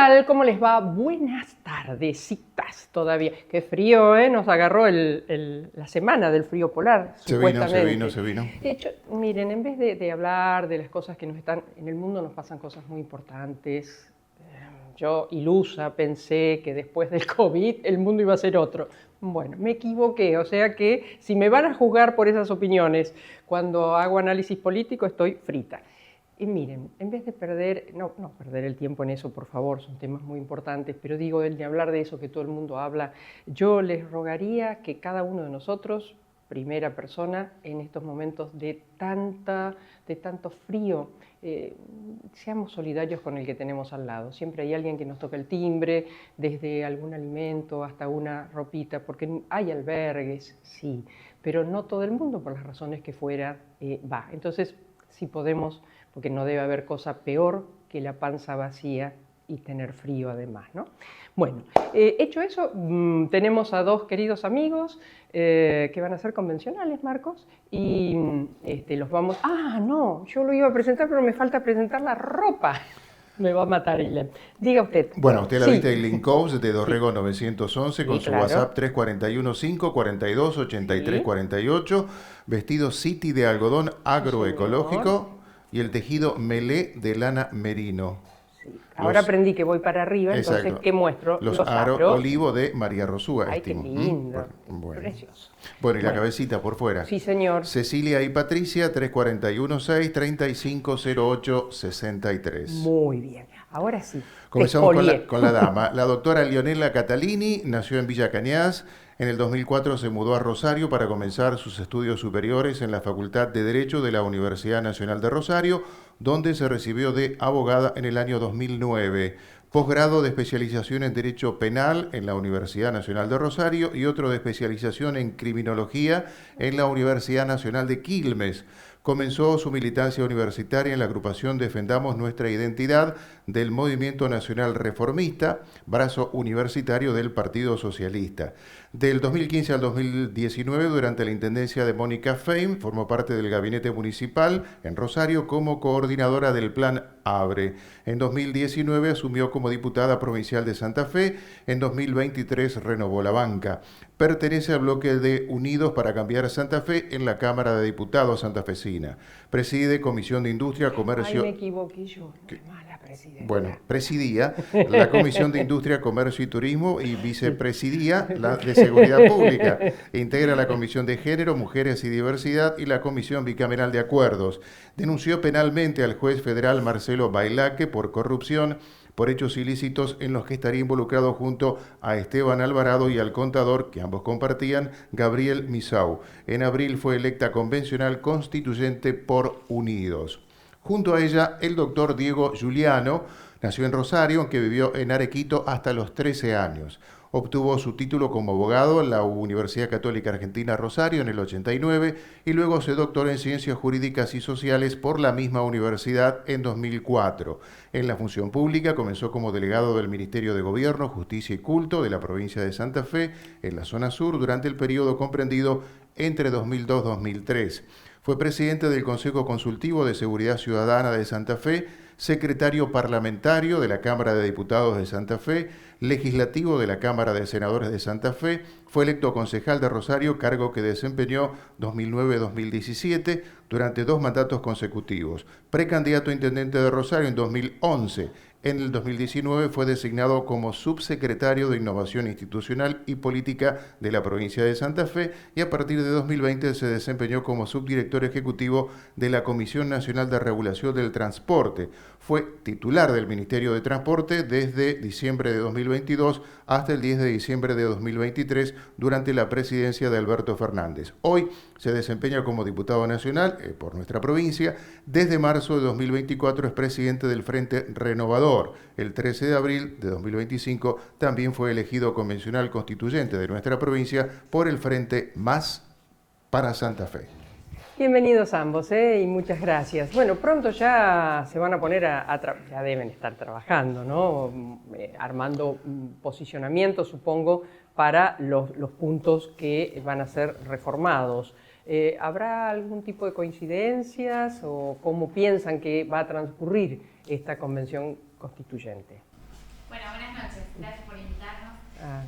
tal? ¿Cómo les va? Buenas tardecitas todavía. Qué frío, ¿eh? Nos agarró la semana del frío polar, supuestamente. Se vino. De hecho, miren, en vez de hablar de las cosas que nos están... En el mundo nos pasan cosas muy importantes. Yo, ilusa, pensé que después del COVID el mundo iba a ser otro. Bueno, me equivoqué, o sea que si me van a juzgar por esas opiniones cuando hago análisis político, estoy frita. Y miren, en vez de perder, no perder el tiempo en eso, por favor, son temas muy importantes, pero digo, de hablar de eso que todo el mundo habla, yo les rogaría que cada uno de nosotros, primera persona, en estos momentos de tanto frío, seamos solidarios con el que tenemos al lado. Siempre hay alguien que nos toca el timbre, desde algún alimento hasta una ropita, porque hay albergues, sí, pero no todo el mundo, por las razones que fuera, va. Entonces, si podemos, porque no debe haber cosa peor que la panza vacía y tener frío además, ¿no? Bueno, hecho eso, tenemos a dos queridos amigos que van a ser convencionales, Marcos, y los vamos... Ah, no, yo lo iba a presentar, pero me falta presentar la ropa. Me va a matar Ilan. Diga usted. Bueno, usted la Sí. viste en Linkows de Dorrego 911 con Sí, su claro. WhatsApp 341 542 83 Sí. 48, vestido City de algodón agroecológico y el tejido melé de lana merino. Sí. Ahora aprendí que voy para arriba, entonces, ¿qué muestro? Los aro olivo de María Rosúa, Ay, estimo. qué lindo. Bueno. Precioso. Bueno, y la cabecita por fuera. Sí, señor. Cecilia y Patricia, 341 6 3508 63. Muy bien. Ahora sí. Comenzamos con la dama. La doctora Leonela Catalini nació en Villa Cañas. En el 2004 se mudó a Rosario para comenzar sus estudios superiores en la Facultad de Derecho de la Universidad Nacional de Rosario, donde se recibió de abogada en el año 2009. Posgrado de especialización en Derecho Penal en la Universidad Nacional de Rosario y otro de especialización en Criminología en la Universidad Nacional de Quilmes. Comenzó su militancia universitaria en la agrupación Defendamos Nuestra Identidad del Movimiento Nacional Reformista, brazo universitario del Partido Socialista. Del 2015 al 2019, durante la intendencia de Mónica Fein, formó parte del gabinete municipal en Rosario como coordinadora del Plan Abre. En 2019 asumió como diputada provincial de Santa Fe. En 2023 renovó la banca. Pertenece al bloque de Unidos para Cambiar Santa Fe en la Cámara de Diputados santafesina. Preside Comisión de Industria, Comercio... Ay, me equivoqué yo. Qué mala presidenta. Bueno, presidía la Comisión de Industria, Comercio y Turismo y vicepresidía la de Seguridad Pública. Integra la Comisión de Género, Mujeres y Diversidad y la Comisión Bicameral de Acuerdos. Denunció penalmente al juez federal Marcelo Bailaque por corrupción, por hechos ilícitos en los que estaría involucrado junto a Esteban Alvarado y al contador, que ambos compartían, Gabriel Misau. En abril fue electa convencional constituyente por Unidos. Junto a ella, el doctor Diego Giuliano nació en Rosario, aunque vivió en Arequito hasta los 13 años. Obtuvo su título como abogado en la Universidad Católica Argentina Rosario en el 89 y luego se doctoró en Ciencias Jurídicas y Sociales por la misma universidad en 2004. En la función pública comenzó como delegado del Ministerio de Gobierno, Justicia y Culto de la provincia de Santa Fe en la zona sur durante el periodo comprendido entre 2002-2003. Fue presidente del Consejo Consultivo de Seguridad Ciudadana de Santa Fe, secretario parlamentario de la Cámara de Diputados de Santa Fe, legislativo de la Cámara de Senadores de Santa Fe, fue electo concejal de Rosario, cargo que desempeñó 2009-2017 durante 2 mandatos consecutivos. Precandidato a intendente de Rosario en 2011. En el 2019 fue designado como subsecretario de Innovación Institucional y Política de la provincia de Santa Fe y a partir de 2020 se desempeñó como subdirector ejecutivo de la Comisión Nacional de Regulación del Transporte. Fue titular del Ministerio de Transporte desde diciembre de 2022 hasta el 10 de diciembre de 2023 durante la presidencia de Alberto Fernández. Hoy se desempeña como diputado nacional por nuestra provincia. Desde marzo de 2024 es presidente del Frente Renovador. El 13 de abril de 2025 también fue elegido convencional constituyente de nuestra provincia por el Frente Más para Santa Fe. Bienvenidos ambos, y muchas gracias. Bueno, pronto ya se van a poner ya deben estar trabajando, ¿no? Armando posicionamientos, supongo, para los puntos que van a ser reformados. ¿Habrá algún tipo de coincidencias o cómo piensan que va a transcurrir esta convención constituyente? Bueno,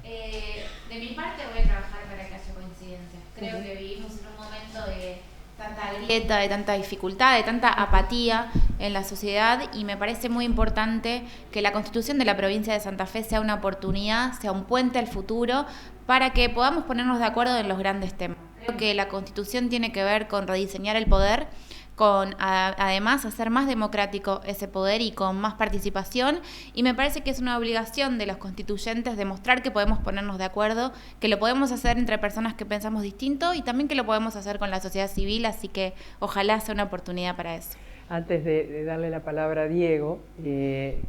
De mi parte voy a trabajar para que haya coincidencias. Creo que vivimos en un momento de tanta grieta, de tanta dificultad, de tanta apatía en la sociedad, y me parece muy importante que la Constitución de la provincia de Santa Fe sea una oportunidad, sea un puente al futuro para que podamos ponernos de acuerdo en los grandes temas. Creo que la Constitución tiene que ver con rediseñar el poder, con además hacer más democrático ese poder y con más participación, y me parece que es una obligación de los constituyentes demostrar que podemos ponernos de acuerdo, que lo podemos hacer entre personas que pensamos distinto y también que lo podemos hacer con la sociedad civil, así que ojalá sea una oportunidad para eso. Antes de darle la palabra a Diego,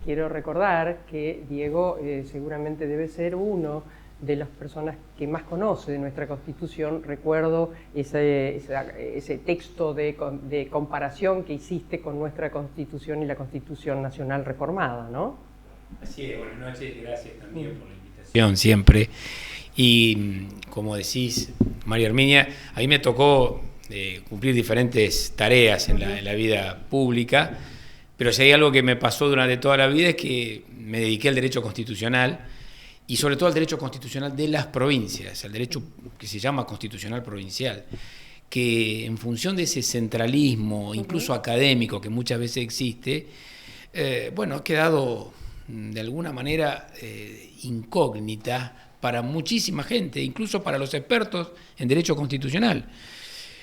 quiero recordar que Diego seguramente debe ser uno de las personas que más conoce de nuestra Constitución. Recuerdo ese texto de comparación que hiciste con nuestra Constitución y la Constitución Nacional reformada, ¿no? Así es, buenas noches, gracias también por la invitación siempre. Y como decís, María Herminia, a mí me tocó cumplir diferentes tareas en la vida pública, pero si hay algo que me pasó durante toda la vida es que me dediqué al derecho constitucional, y sobre todo al derecho constitucional de las provincias, al derecho que se llama constitucional provincial, que en función de ese centralismo, incluso académico, que muchas veces existe, ha quedado de alguna manera incógnita para muchísima gente, incluso para los expertos en derecho constitucional.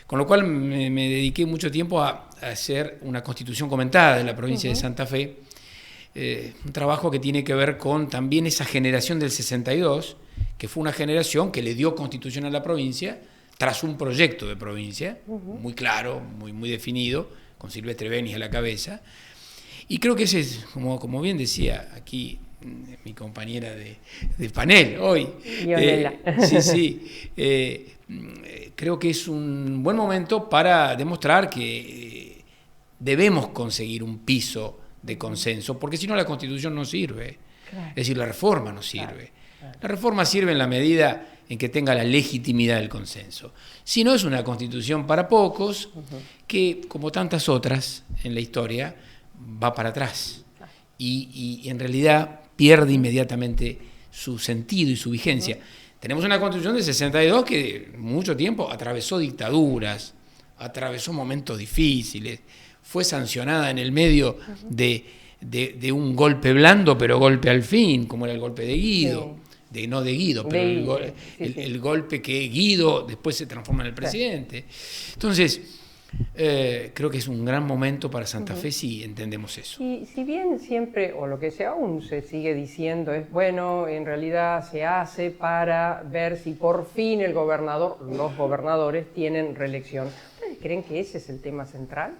Con lo cual me dediqué mucho tiempo a hacer una constitución comentada de la provincia de Santa Fe, un trabajo que tiene que ver con también esa generación del 62, que fue una generación que le dio constitución a la provincia tras un proyecto de provincia muy claro, muy definido, con Silvestre Benis a la cabeza. Y creo que ese es, como bien decía aquí mi compañera de panel hoy, creo que es un buen momento para demostrar que debemos conseguir un piso de consenso, porque si no la Constitución no sirve. Claro. Es decir, la reforma no sirve. Claro. La reforma sirve en la medida en que tenga la legitimidad del consenso. Si no, es una Constitución para pocos que, como tantas otras en la historia, va para atrás y en realidad pierde inmediatamente su sentido y su vigencia. Tenemos una Constitución de 62 que mucho tiempo atravesó dictaduras, atravesó momentos difíciles, fue sancionada en el medio de un golpe blando, pero golpe al fin, como era el golpe de Guido, no de Guido, pero el golpe que Guido después se transforma en el presidente. Entonces, creo que es un gran momento para Santa Fe si entendemos eso. Y si bien siempre, o lo que aún se sigue diciendo es, bueno, en realidad se hace para ver si por fin los gobernadores tienen reelección. ¿Ustedes creen que ese es el tema central?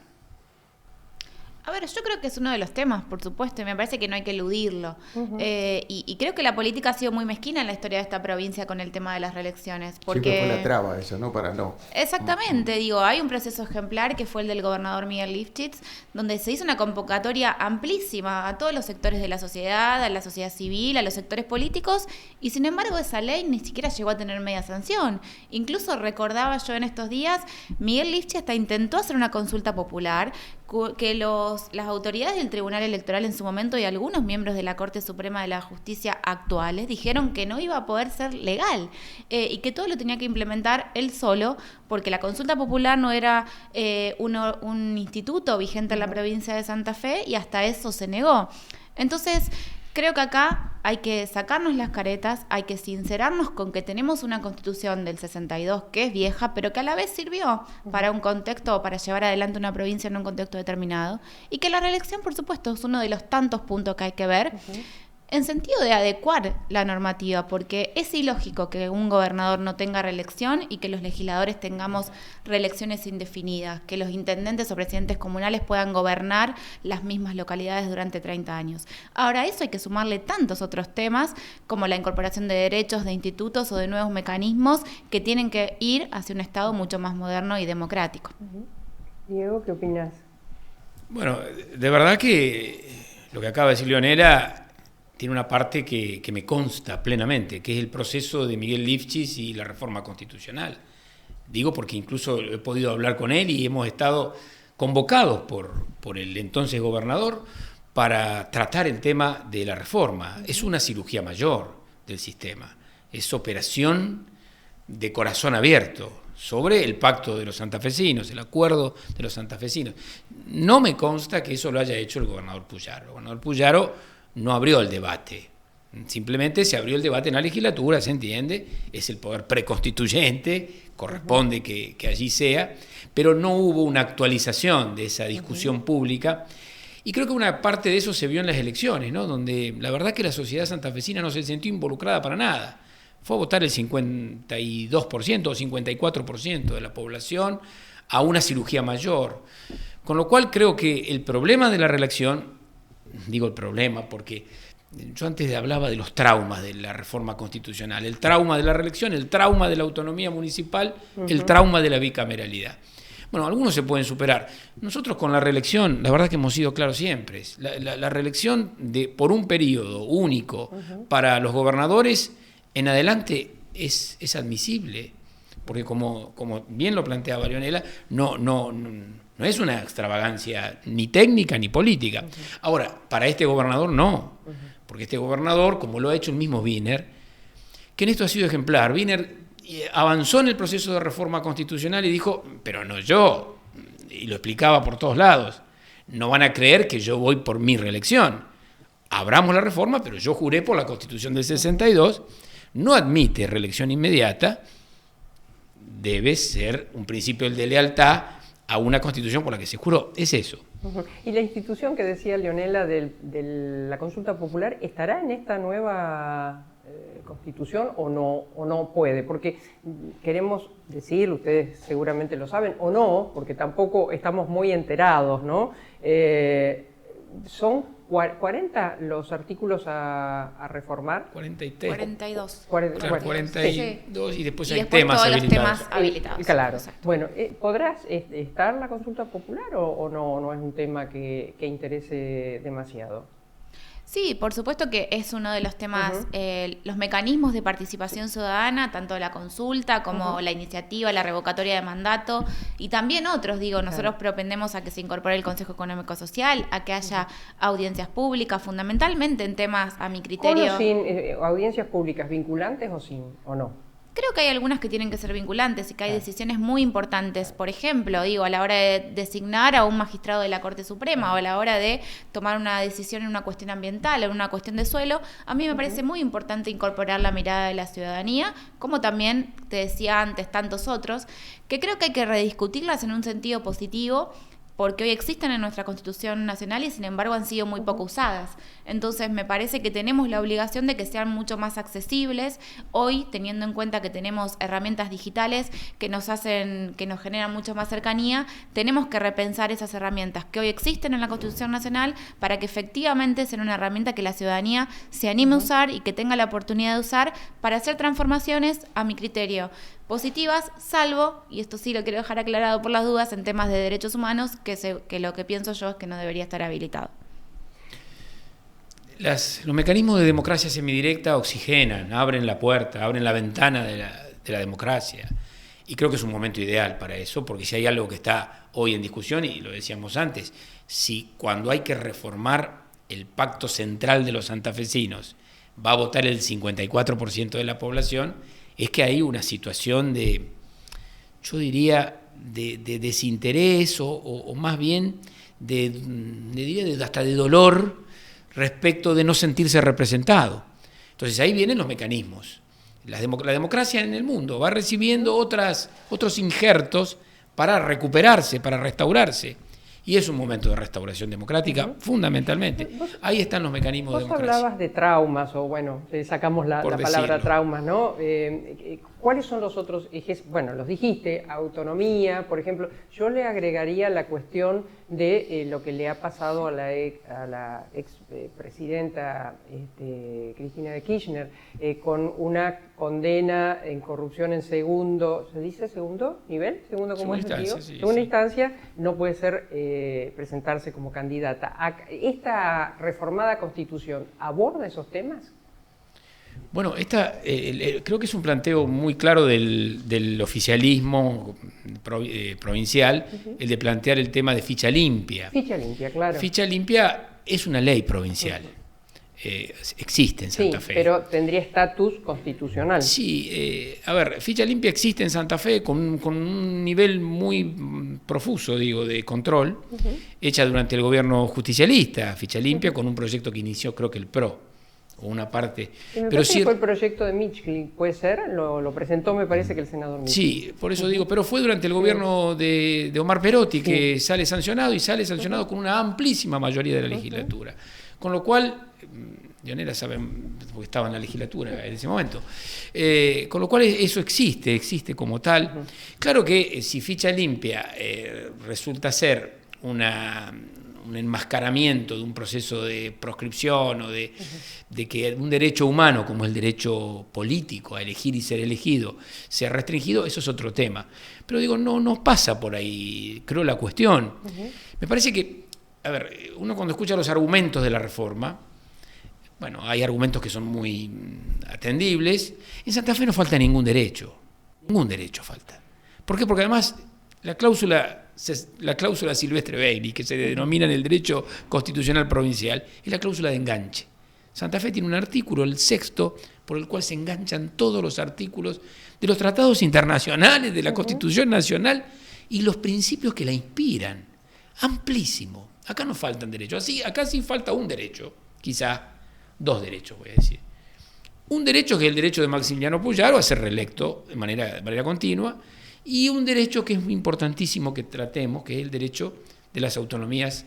A ver, yo creo que es uno de los temas, por supuesto, y me parece que no hay que eludirlo. Y creo que la política ha sido muy mezquina en la historia de esta provincia con el tema de las reelecciones. Porque siempre fue la traba eso, ¿no? Para no. Exactamente, hay un proceso ejemplar que fue el del gobernador Miguel Lifchitz, donde se hizo una convocatoria amplísima a todos los sectores de la sociedad, a la sociedad civil, a los sectores políticos, y sin embargo esa ley ni siquiera llegó a tener media sanción. Incluso recordaba yo en estos días, Miguel Lifchitz hasta intentó hacer una consulta popular que las autoridades del Tribunal Electoral en su momento y algunos miembros de la Corte Suprema de la Justicia actuales dijeron que no iba a poder ser legal y que todo lo tenía que implementar él solo, porque la consulta popular no era un instituto vigente en la provincia de Santa Fe y hasta eso se negó. Entonces, creo que acá hay que sacarnos las caretas, hay que sincerarnos con que tenemos una Constitución del 62 que es vieja, pero que a la vez sirvió para un contexto o para llevar adelante una provincia en un contexto determinado, y que la reelección, por supuesto, es uno de los tantos puntos que hay que ver en sentido de adecuar la normativa, porque es ilógico que un gobernador no tenga reelección y que los legisladores tengamos reelecciones indefinidas, que los intendentes o presidentes comunales puedan gobernar las mismas localidades durante 30 años. Ahora, a eso hay que sumarle tantos otros temas, como la incorporación de derechos, de institutos o de nuevos mecanismos que tienen que ir hacia un Estado mucho más moderno y democrático. Diego, ¿qué opinas? Bueno, de verdad que lo que acaba de decir Leonela tiene una parte que me consta plenamente, que es el proceso de Miguel Lifchitz y la reforma constitucional. Digo porque incluso he podido hablar con él y hemos estado convocados por el entonces gobernador para tratar el tema de la reforma. Es una cirugía mayor, del sistema, es operación de corazón abierto sobre el pacto de los santafesinos, el acuerdo de los santafesinos. No me consta que eso lo haya hecho el gobernador Puyaro. El gobernador Puyaro no abrió el debate, simplemente se abrió el debate en la legislatura, se entiende, es el poder preconstituyente, corresponde que allí sea, pero no hubo una actualización de esa discusión pública. Y creo que una parte de eso se vio en las elecciones, ¿no? Donde la verdad que la sociedad santafesina no se sintió involucrada para nada. Fue a votar el 52% o 54% de la población a una cirugía mayor. Con lo cual creo que el problema de la reelección, digo el problema porque yo antes hablaba de los traumas de la reforma constitucional, el trauma de la reelección, el trauma de la autonomía municipal, el trauma de la bicameralidad. Bueno, algunos se pueden superar. Nosotros con la reelección, la verdad que hemos sido claros siempre. La reelección por un periodo único para los gobernadores en adelante es admisible, porque como bien lo planteaba Leonela, no es una extravagancia ni técnica ni política. Ahora, para este gobernador no, porque este gobernador, como lo ha hecho el mismo Wiener, que en esto ha sido ejemplar, Wiener avanzó en el proceso de reforma constitucional y dijo, pero no yo, y lo explicaba por todos lados, no van a creer que yo voy por mi reelección. Abramos la reforma, pero yo juré por la Constitución del 62, no admite reelección inmediata, debe ser un principio de lealtad a una Constitución por la que se juró. Es eso. ¿Y la institución que decía Leonela de la consulta popular estará en esta nueva Constitución o no puede? Porque queremos decir, ustedes seguramente lo saben, o no, porque tampoco estamos muy enterados, ¿no? Son 40 los artículos a reformar. 43. 42. 42 y después hay después temas todos habilitados. los temas habilitados. Claro. Exacto. Bueno, ¿podrás estar la consulta popular o no es un tema que interese demasiado? Sí, por supuesto que es uno de los temas, los mecanismos de participación ciudadana, tanto la consulta como la iniciativa, la revocatoria de mandato y también otros, nosotros propendemos a que se incorpore el Consejo Económico Social, a que haya audiencias públicas, fundamentalmente en temas, a mi criterio. ¿Con o sin audiencias públicas vinculantes o no? Creo que hay algunas que tienen que ser vinculantes y que hay decisiones muy importantes. Por ejemplo, a la hora de designar a un magistrado de la Corte Suprema o a la hora de tomar una decisión en una cuestión ambiental o en una cuestión de suelo, a mí me parece muy importante incorporar la mirada de la ciudadanía, como también, te decía antes, tantos otros, que creo que hay que rediscutirlas en un sentido positivo, porque hoy existen en nuestra Constitución Nacional y sin embargo han sido muy poco usadas. Entonces me parece que tenemos la obligación de que sean mucho más accesibles hoy, teniendo en cuenta que tenemos herramientas digitales que nos generan mucho más cercanía. Tenemos que repensar esas herramientas que hoy existen en la Constitución Nacional para que efectivamente sean una herramienta que la ciudadanía se anime a usar y que tenga la oportunidad de usar para hacer transformaciones, a mi criterio, positivas, salvo, y esto sí lo quiero dejar aclarado por las dudas, en temas de derechos humanos, que lo que pienso yo es que no debería estar habilitado. Los mecanismos de democracia semidirecta oxigenan, abren la puerta, abren la ventana de la democracia. Y creo que es un momento ideal para eso, porque si hay algo que está hoy en discusión, y lo decíamos antes, si cuando hay que reformar el pacto central de los santafesinos va a votar el 54% de la población, es que hay una situación de, yo diría, de desinterés o más bien hasta de dolor respecto de no sentirse representado. Entonces ahí vienen los mecanismos. La democracia en el mundo va recibiendo otros injertos para recuperarse, para restaurarse. Y es un momento de restauración democrática, fundamentalmente. Ahí están los mecanismos de democracia. Vos hablabas de traumas, o bueno, sacamos la palabra traumas, ¿no? ¿Cuáles son los otros ejes? Bueno, los dijiste, autonomía, por ejemplo. Yo le agregaría la cuestión de lo que le ha pasado a la ex presidenta Cristina de Kirchner, con una condena en corrupción en segundo, ¿se dice segundo nivel? ¿Segundo como es el segunda instancia, no puede ser presentarse como candidata. ¿Esta reformada Constitución aborda esos temas? Bueno, creo que es un planteo muy claro del oficialismo provincial, el de plantear el tema de ficha limpia. Ficha limpia, claro. Ficha limpia es una ley provincial. existe en Santa Fe. Pero tendría estatus constitucional. Sí, a ver, Ficha Limpia existe en Santa Fe con un nivel muy profuso, digo, de control, hecha durante el gobierno justicialista, Ficha Limpia, con un proyecto que inició, creo que el PRO, o una parte. Pero sí fue el proyecto de Mitchell, ¿puede ser? Lo presentó, me parece, que el senador Mitchell. Sí, por eso digo, pero fue durante el gobierno de Omar Perotti que sale sancionado, y sale sancionado con una amplísima mayoría de la legislatura. Con lo cual, Leonela sabe, porque estaba en la legislatura en ese momento, con lo cual eso existe como tal. Claro que si Ficha Limpia resulta ser un enmascaramiento de un proceso de proscripción o de que un derecho humano, como el derecho político a elegir y ser elegido, sea restringido, eso es otro tema. Pero digo, no pasa por ahí, creo, la cuestión. Me parece que, a ver, uno cuando escucha los argumentos de la reforma, bueno, hay argumentos que son muy atendibles. En Santa Fe no falta ningún derecho falta. ¿Por qué? Porque además la cláusula Silvestre Bailey, que se denomina en el derecho constitucional provincial, es la cláusula de enganche. Santa Fe tiene un artículo, el 6º, por el cual se enganchan todos los artículos de los tratados internacionales, de la Constitución Nacional y los principios que la inspiran. Amplísimo. Acá no faltan derechos. Acá sí falta un derecho, quizá 2 derechos, voy a decir. Un derecho que es el derecho de Maximiliano Puyaro a ser reelecto de manera continua, y un derecho que es importantísimo que tratemos, que es el derecho de las autonomías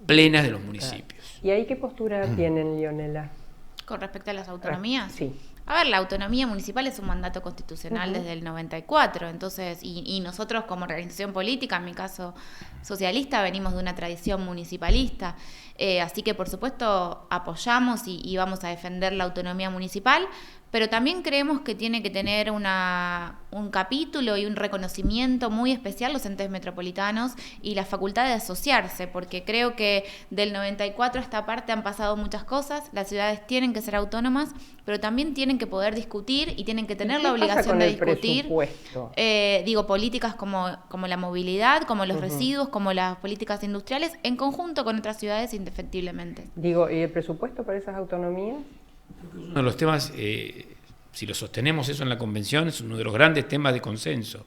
plenas de los municipios. ¿Y ahí qué postura tienen, Leonela? Con respecto a las autonomías. Sí. A ver, la autonomía municipal es un mandato constitucional desde el 94, entonces, y nosotros como organización política, en mi caso socialista, venimos de una tradición municipalista, así que por supuesto apoyamos y vamos a defender la autonomía municipal, pero también creemos que tiene que tener un capítulo y un reconocimiento muy especial los entes metropolitanos y la facultad de asociarse, porque creo que del 94 a esta parte han pasado muchas cosas, las ciudades tienen que ser autónomas, pero también tienen que poder discutir y tienen que tener la obligación de discutir, políticas como la movilidad, como los residuos, como las políticas industriales, en conjunto con otras ciudades indefectiblemente. ¿Y el presupuesto para esas autonomías? Uno de los temas, si lo sostenemos eso en la convención, es uno de los grandes temas de consenso.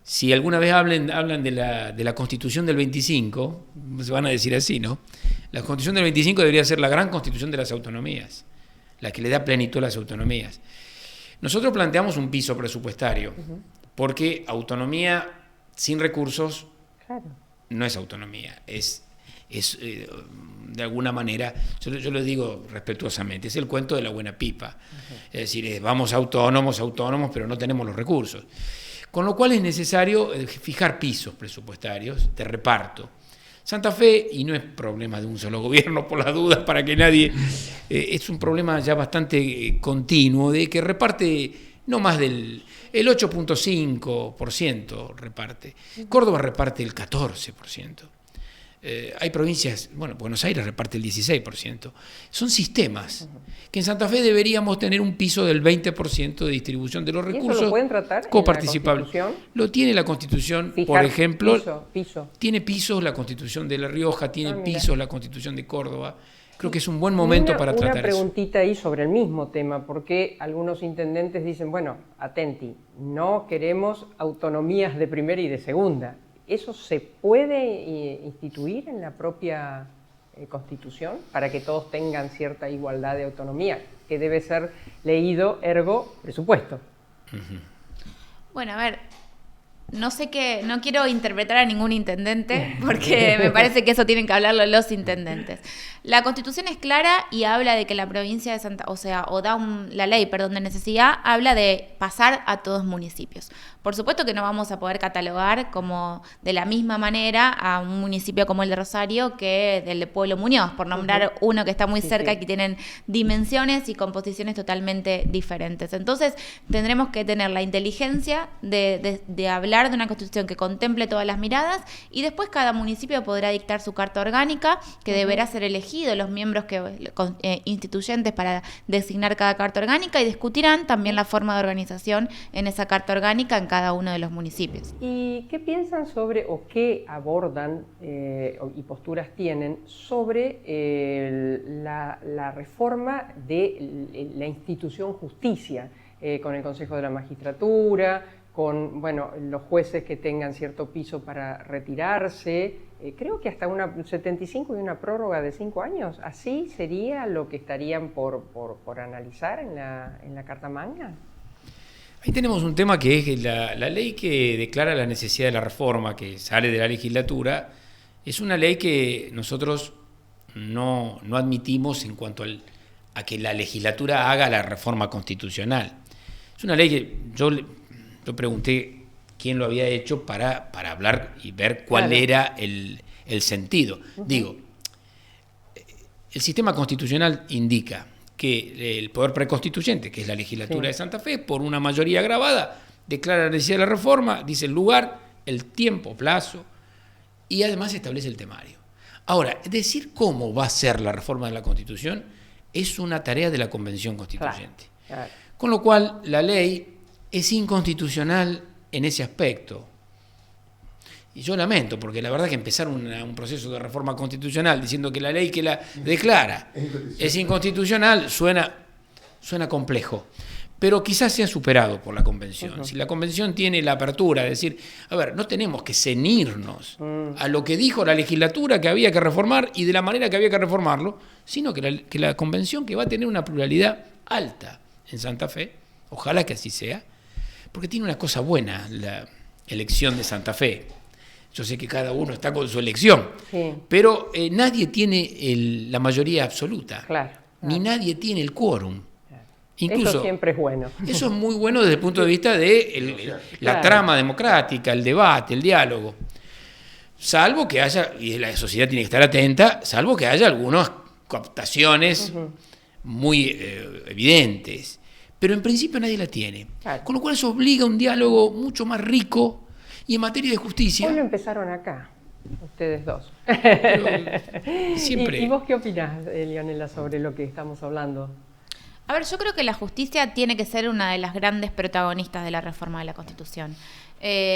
Si alguna vez hablan de la Constitución del 25, se van a decir así, ¿no? La Constitución del 25 debería ser la gran Constitución de las autonomías, la que le da plenitud a las autonomías. Nosotros planteamos un piso presupuestario, porque autonomía sin recursos no es autonomía, es de alguna manera, yo lo digo respetuosamente, es el cuento de la buena pipa. Es decir, vamos autónomos, pero no tenemos los recursos. Con lo cual es necesario fijar pisos presupuestarios de reparto. Santa Fe, y no es problema de un solo gobierno por las dudas, para que nadie, es un problema ya bastante continuo, de que reparte no más del 8.5% reparte. Córdoba reparte el 14%. Hay provincias, Buenos Aires reparte el 16%. Son sistemas que en Santa Fe deberíamos tener un piso del 20% de distribución de los recursos. ¿Y eso lo pueden tratar coparticipables? en la Constitución? Lo tiene la Constitución, Fijar por ejemplo. piso. Tiene pisos la Constitución de La Rioja, tiene pisos la Constitución de Córdoba. Creo que es un buen momento para tratar eso. Una preguntita ahí sobre el mismo tema, porque algunos intendentes dicen, atenti, no queremos autonomías de primera y de segunda. ¿Eso se puede instituir en la propia Constitución para que todos tengan cierta igualdad de autonomía, que debe ser leído ergo presupuesto? Bueno, a ver, no quiero interpretar a ningún intendente, porque me parece que eso tienen que hablarlo los intendentes. La Constitución es clara y habla de que la provincia de Santa, la ley de necesidad habla de pasar a todos municipios. Por supuesto que no vamos a poder catalogar como de la misma manera a un municipio como el de Rosario que del de Pueblo Muñoz, por nombrar uno que está muy cerca y que tienen dimensiones y composiciones totalmente diferentes. Entonces tendremos que tener la inteligencia de hablar de una Constitución que contemple todas las miradas, y después cada municipio podrá dictar su carta orgánica, que deberá ser elegido los miembros instituyentes para designar cada carta orgánica, y discutirán también la forma de organización en esa carta orgánica en cada cada uno de los municipios. ¿Y qué piensan sobre o qué abordan y posturas tienen sobre la reforma de la institución justicia, con el Consejo de la Magistratura, con los jueces que tengan cierto piso para retirarse? Creo que hasta un 75 y una prórroga de 5 años. ¿Así sería lo que estarían por analizar en la Carta Magna? Ahí tenemos un tema que es la ley que declara la necesidad de la reforma, que sale de la legislatura. Es una ley que nosotros no admitimos en cuanto a que la legislatura haga la reforma constitucional. Es una ley que yo pregunté quién lo había hecho para hablar y ver cuál era el sentido. Digo, el sistema constitucional indica que el poder preconstituyente, que es la legislatura de Santa Fe, por una mayoría agravada, declara la necesidad de la reforma, dice el lugar, el tiempo, plazo, y además establece el temario. Ahora, decir cómo va a ser la reforma de la Constitución es una tarea de la Convención Constituyente. Claro. Con lo cual, la ley es inconstitucional en ese aspecto. Y yo lamento, porque la verdad que empezar un proceso de reforma constitucional diciendo que la ley que la declara es inconstitucional suena complejo. Pero quizás sea superado por la Convención. Si la Convención tiene la apertura de decir, a ver, no tenemos que ceñirnos a lo que dijo la legislatura que había que reformar y de la manera que había que reformarlo, sino que la Convención, que va a tener una pluralidad alta en Santa Fe, ojalá que así sea, porque tiene una cosa buena la elección de Santa Fe. Yo sé que cada uno está con su elección, pero nadie tiene la mayoría absoluta, ni nadie tiene el quórum. Incluso, eso siempre es bueno. Eso es muy bueno desde el punto de vista de la trama democrática, el debate, el diálogo. Salvo que haya, y la sociedad tiene que estar atenta, salvo que haya algunas cooptaciones muy evidentes. Pero en principio nadie la tiene. Con lo cual eso obliga a un diálogo mucho más rico y en materia de justicia. Hoy lo empezaron acá, ustedes dos. Siempre. ¿Y vos qué opinás, Leonela, sobre lo que estamos hablando? A ver, yo creo que la justicia tiene que ser una de las grandes protagonistas de la reforma de la Constitución.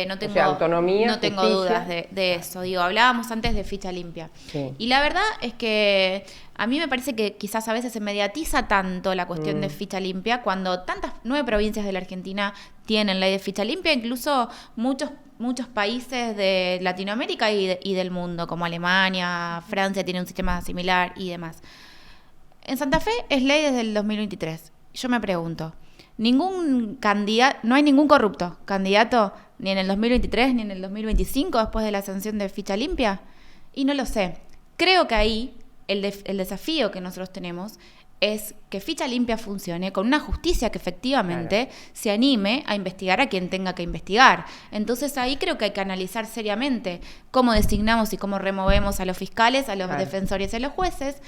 No tengo, autonomía, no tengo dudas de eso. Digo, hablábamos antes de ficha limpia. Y la verdad es que a mí me parece que quizás a veces se mediatiza tanto la cuestión de ficha limpia cuando 9 provincias de la Argentina tienen ley de ficha limpia, incluso muchos países de Latinoamérica y del mundo, como Alemania, Francia tiene un sistema similar y demás. En Santa Fe es ley desde el 2023. Yo me pregunto, no hay ningún corrupto candidato ni en el 2023 ni en el 2025 después de la sanción de ficha limpia? Y no lo sé. Creo que ahí el desafío que nosotros tenemos es que ficha limpia funcione con una justicia que efectivamente se anime a investigar a quien tenga que investigar. Entonces ahí creo que hay que analizar seriamente cómo designamos y cómo removemos a los fiscales, a los defensores y a los jueces,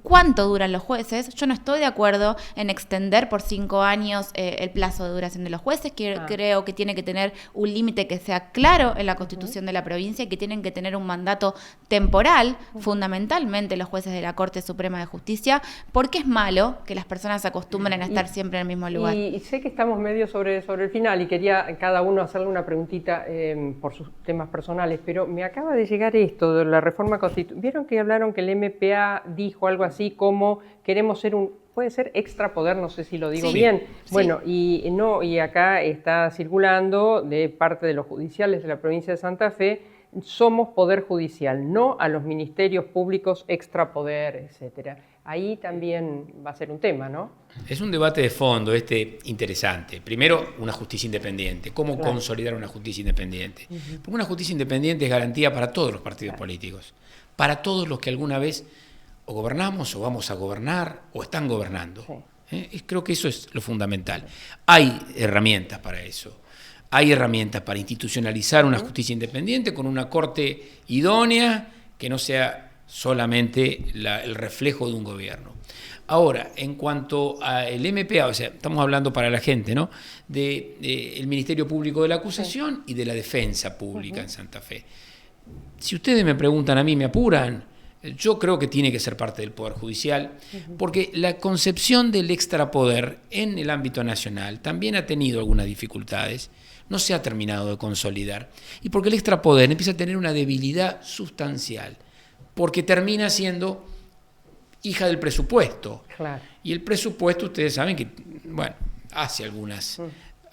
cuánto duran los jueces. Yo no estoy de acuerdo en extender por 5 años el plazo de duración de los jueces. Creo que tiene que tener un límite que sea claro en la Constitución de la provincia y que tienen que tener un mandato temporal, fundamentalmente los jueces de la Corte Suprema de Justicia, porque es malo que las personas se acostumbren a estar siempre en el mismo lugar. Y sé que estamos medio sobre el final y quería cada uno hacerle una preguntita por sus temas personales, pero me acaba de llegar esto de la reforma constitucional. ¿Vieron que hablaron que el MPA dijo algo así como queremos ser puede ser extrapoder, no sé si lo digo bien? Bueno, y acá está circulando de parte de los judiciales de la provincia de Santa Fe, somos poder judicial, no a los ministerios públicos extrapoder, etcétera. Ahí también va a ser un tema, ¿no? Es un debate de fondo interesante. Primero, una justicia independiente. ¿Cómo consolidar una justicia independiente? Porque una justicia independiente es garantía para todos los partidos políticos, para todos los que alguna vez o gobernamos o vamos a gobernar o están gobernando. Creo que eso es lo fundamental. Hay herramientas para eso. Hay herramientas para institucionalizar una justicia independiente con una corte idónea que no sea solamente el reflejo de un gobierno. Ahora, en cuanto al MPA, o sea, estamos hablando para la gente, ¿no? El Ministerio Público de la Acusación y de la Defensa Pública en Santa Fe. Si ustedes me preguntan a mí, me apuran, yo creo que tiene que ser parte del Poder Judicial, porque la concepción del extrapoder en el ámbito nacional también ha tenido algunas dificultades. no se ha terminado de consolidar. Y porque el extrapoder empieza a tener una debilidad sustancial, porque termina siendo hija del presupuesto. Claro. Y el presupuesto, ustedes saben que, bueno, hace algunas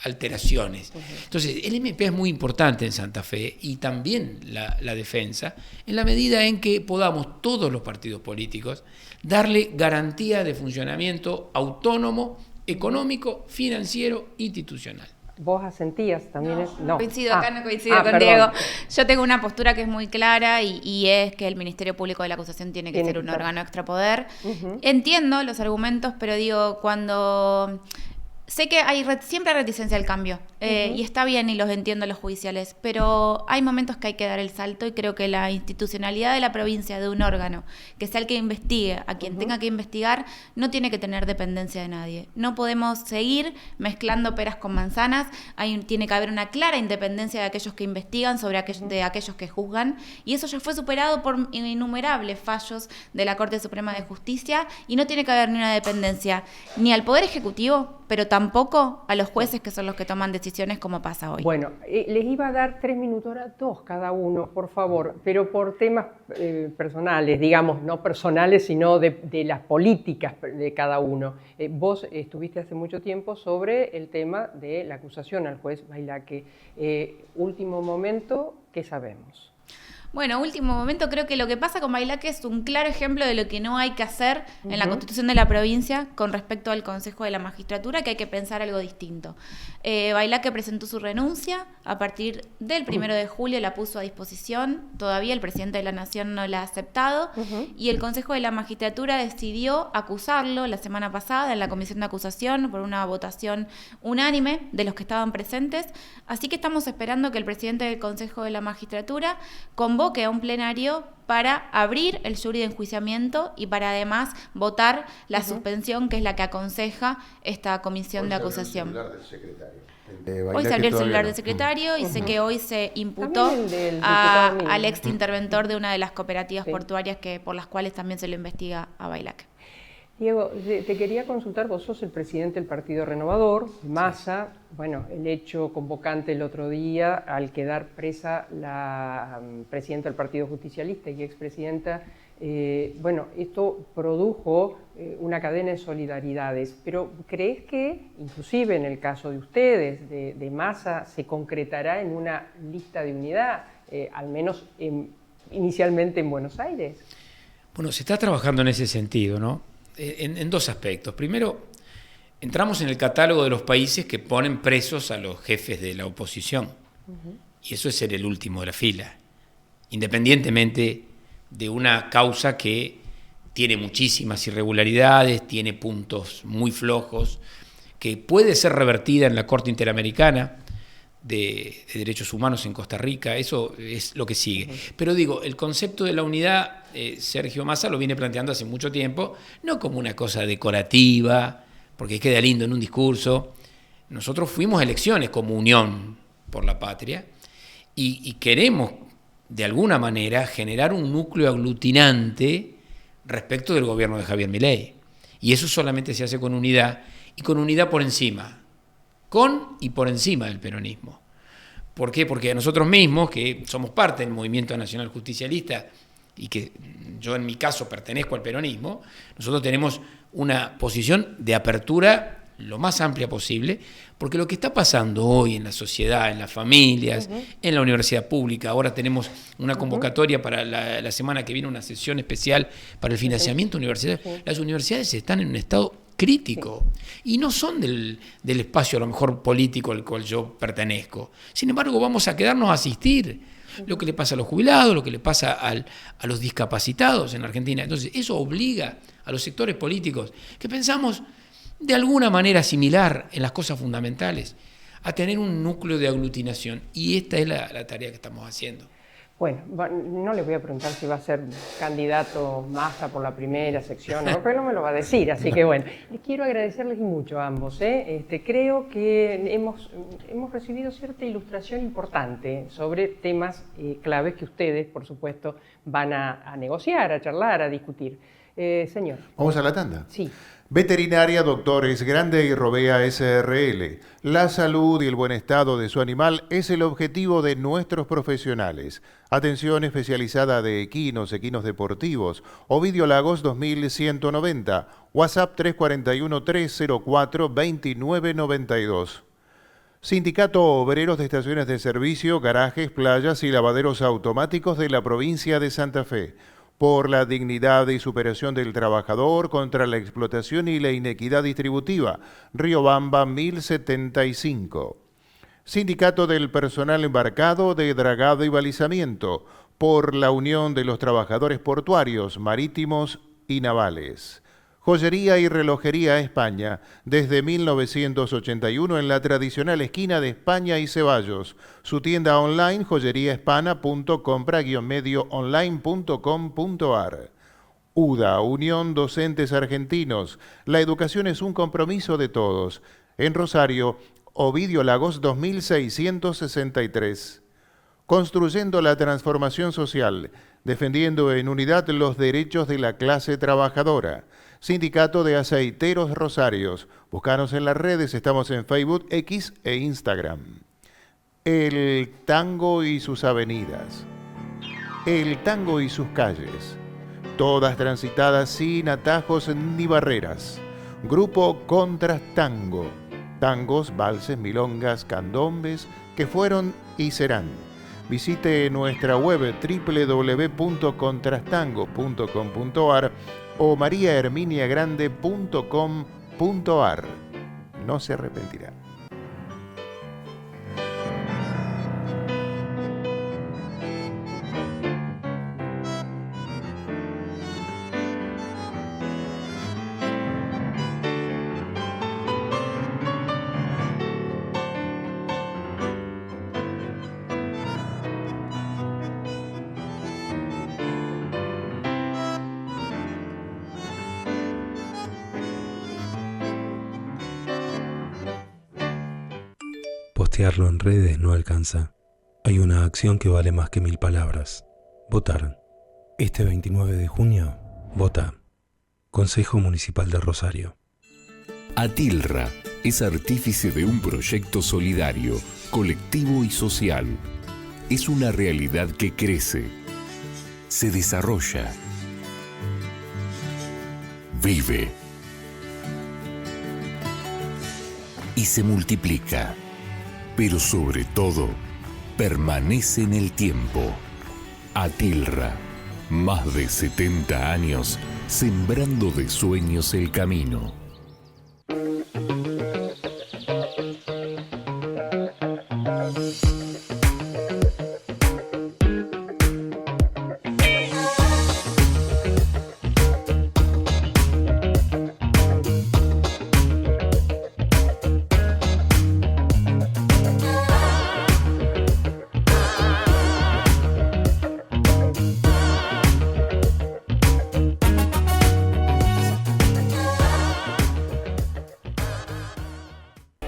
alteraciones. Entonces, el MP es muy importante en Santa Fe y también la defensa, en la medida en que podamos todos los partidos políticos darle garantía de funcionamiento autónomo, económico, financiero, institucional. ¿Vos asentías también? No coincido, acá no coincido con perdón. Diego. Yo tengo una postura que es muy clara y es que el Ministerio Público de la Acusación tiene que ser un órgano extrapoder. Entiendo los argumentos, pero digo, cuando... Sé que siempre hay reticencia al cambio, y está bien y los entiendo los judiciales, pero hay momentos que hay que dar el salto y creo que la institucionalidad de la provincia, de un órgano, que sea el que investigue, a quien tenga que investigar, no tiene que tener dependencia de nadie. No podemos seguir mezclando peras con manzanas, tiene que haber una clara independencia de aquellos que investigan sobre de aquellos que juzgan, y eso ya fue superado por innumerables fallos de la Corte Suprema de Justicia, y no tiene que haber ni una dependencia ni al Poder Ejecutivo, pero tampoco a los jueces, que son los que toman decisiones, como pasa hoy. Bueno, les iba a dar 3 minutos, ahora 2 cada uno, por favor, pero por temas personales, digamos, no personales, sino de las políticas de cada uno. Vos estuviste hace mucho tiempo sobre el tema de la acusación al juez Bailaque. Último momento, ¿qué sabemos? Bueno, último momento, creo que lo que pasa con Bailaque es un claro ejemplo de lo que no hay que hacer en la Constitución de la provincia con respecto al Consejo de la Magistratura, que hay que pensar algo distinto. Bailaque presentó su renuncia, a partir del 1 de julio la puso a disposición, todavía el presidente de la Nación no la ha aceptado, y el Consejo de la Magistratura decidió acusarlo la semana pasada en la Comisión de Acusación por una votación unánime de los que estaban presentes, así que estamos esperando que el presidente del Consejo de la Magistratura convoque a un plenario para abrir el jury de enjuiciamiento y para además votar la suspensión, que es la que aconseja esta comisión de acusación. Hoy se abrió el celular del secretario y sé que hoy se imputó al ex interventor de una de las cooperativas portuarias por las cuales también se lo investiga a Bailaque. Diego, te quería consultar, vos sos el presidente del Partido Renovador, Massa, bueno, el hecho convocante el otro día al quedar presa la presidenta del Partido Justicialista y expresidenta, bueno, esto produjo una cadena de solidaridades, pero ¿crees que, inclusive en el caso de ustedes, de Massa, se concretará en una lista de unidad, al menos inicialmente en Buenos Aires? Bueno, se está trabajando en ese sentido, ¿no? En 2 aspectos. Primero, entramos en el catálogo de los países que ponen presos a los jefes de la oposición. Y eso es ser el último de la fila, independientemente de una causa que tiene muchísimas irregularidades, tiene puntos muy flojos, que puede ser revertida en la Corte Interamericana de Derechos Humanos en Costa Rica. Eso es lo que sigue. Pero digo, el concepto de la unidad, Sergio Massa lo viene planteando hace mucho tiempo, no como una cosa decorativa, porque queda lindo en un discurso. Nosotros fuimos a elecciones como Unión por la Patria y queremos, de alguna manera, generar un núcleo aglutinante respecto del gobierno de Javier Milei. Y eso solamente se hace con unidad, y con unidad por encima. Con y por encima del peronismo. ¿Por qué? Porque nosotros mismos, que somos parte del Movimiento Nacional Justicialista y que yo en mi caso pertenezco al peronismo, nosotros tenemos una posición de apertura lo más amplia posible, porque lo que está pasando hoy en la sociedad, en las familias, en la universidad pública, ahora tenemos una convocatoria para la semana que viene, una sesión especial para el financiamiento universitario. Las universidades están en un estado crítico y no son del espacio a lo mejor político al cual yo pertenezco. Sin embargo, vamos a quedarnos a asistir lo que le pasa a los jubilados, lo que le pasa a los discapacitados en Argentina. Entonces, eso obliga a los sectores políticos que pensamos de alguna manera similar en las cosas fundamentales a tener un núcleo de aglutinación, y esta es la tarea que estamos haciendo. Bueno, no les voy a preguntar si va a ser candidato Massa por la primera sección, ¿no? Pero no me lo va a decir, así que bueno. Les quiero agradecerles mucho a ambos. Creo que hemos recibido cierta ilustración importante sobre temas claves que ustedes, por supuesto, van a negociar, a charlar, a discutir. Señor. Vamos a la tanda. Sí. Veterinaria Doctores Grande y Robea SRL. La salud y el buen estado de su animal es el objetivo de nuestros profesionales. Atención especializada de equinos, equinos deportivos. Ovidio Lagos 2190. WhatsApp 341-304-2992. Sindicato Obreros de Estaciones de Servicio, Garajes, Playas y Lavaderos Automáticos de la provincia de Santa Fe. Por la dignidad y superación del trabajador contra la explotación y la inequidad distributiva. Riobamba 1075. Sindicato del Personal Embarcado de Dragado y Balizamiento. Por la unión de los trabajadores portuarios, marítimos y navales. Joyería y Relojería España, desde 1981 en la tradicional esquina de España y Ceballos. Su tienda online joyeriahispana.compra-medioonline.com.ar. UDA, Unión Docentes Argentinos. La educación es un compromiso de todos. En Rosario, Ovidio Lagos 2663. Construyendo la transformación social, defendiendo en unidad los derechos de la clase trabajadora. Sindicato de Aceiteros Rosarios. Búscanos en las redes, estamos en Facebook, X e Instagram. El tango y sus avenidas. El tango y sus calles. Todas transitadas sin atajos ni barreras. Grupo Contrastango. Tangos, valses, milongas, candombes que fueron y serán. Visite nuestra web www.contrastango.com.ar o mariaherminiagrande.com.ar. No se arrepentirá. Postearlo en redes no alcanza. Hay una acción que vale más que 1000 palabras. Votar. Este 29 de junio, vota. Consejo Municipal de Rosario. Atilra es artífice de un proyecto solidario, colectivo y social. Es una realidad que crece, se desarrolla, vive y se multiplica. Pero sobre todo, permanece en el tiempo. Atilra, más de 70 años sembrando de sueños el camino.